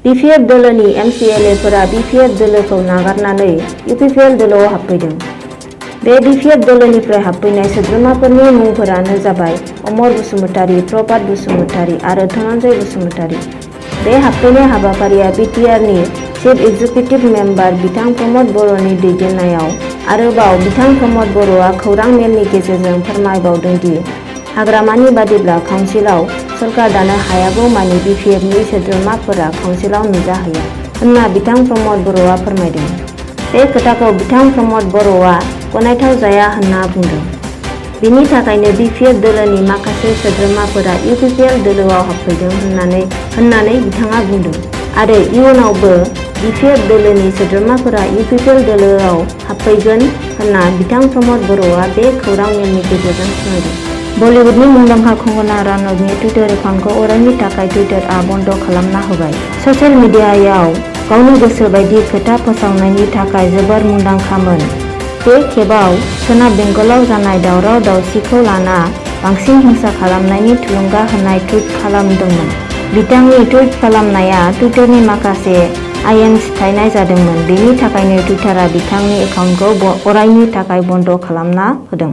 BPF दोलोनि MCLAफोरा BPF दोलोखौ नागारनानै UPPL दोलोआव हाबफैदों। बे BPF दोलोनिफ्राय हाबफैनाय सोद्रोमाफोरनि मुंफोरानो जाबाय अमर बसुमतारी, प्रभात बसुमतारी आरो धनन्जय बसुमतारी। बे हाबफैनाय हाबाफारिया BTRनि चिफ एक्जिकिउटिभ मेम्बार बिथां प्रमद बर'नि दैदेननायाव। आरोबाव बिथां प्रमद बर'आ खौरां मेलनि गेजेरजों फोरमायबावदों दि हाग्रामानि बादिब्ला काउन्सिलाव सरकार दानो हायागौमानि BPFनि सोद्रोमाफोरा काउन्सिलाव नुजाहैया होनना बिथां प्रमद बर'आ फोरमायदों। बे खोथाखौ बिथां प्रमद बर'आ गनायथाव जाया होनना बुंदों। बिनि थाखायनो BPF दोलोनि माखासे सोद्रोमाफोरा UPPL दोलोआव हाबफैदों होननानै बिथाङा बुंदों। आरो इयुनावबो BPF दोलोनि सोद्रोमाफोरा UPPL दोलोआव हाबफैगोन होनना बिथां प्रमद बर'आ बे खौरां मेलनि गेजेरजों फोरमायदों। बलिउडनि मुंदांखा कंगना रानौतनि टुइटार एकाउन्टखौ अरायनि थाखाय टुइटारआ बन्द खालामना होबाय। ससियेल मिडियायाव गावनि गोसो बायदि खोथा फोसावनायनि थाखाय जोबोर मुंदांखामोन। बे खेबाव सोनाब बेंगलाव जानाय दावराव दावसिखौ लाना बांसिन हिंसा खालामनायनि थुलुंगा होनाय टुइट खालामदोंमोन। बिथांनि टुइट खालामनाया टुइटारनि माखासे आयेन सिफायनाय जादोंमोन। बेनि थाखायनो टुइटारआ बिथांनि एकाउन्टखौ अरायनि थाखाय बन्द खालामना होदों।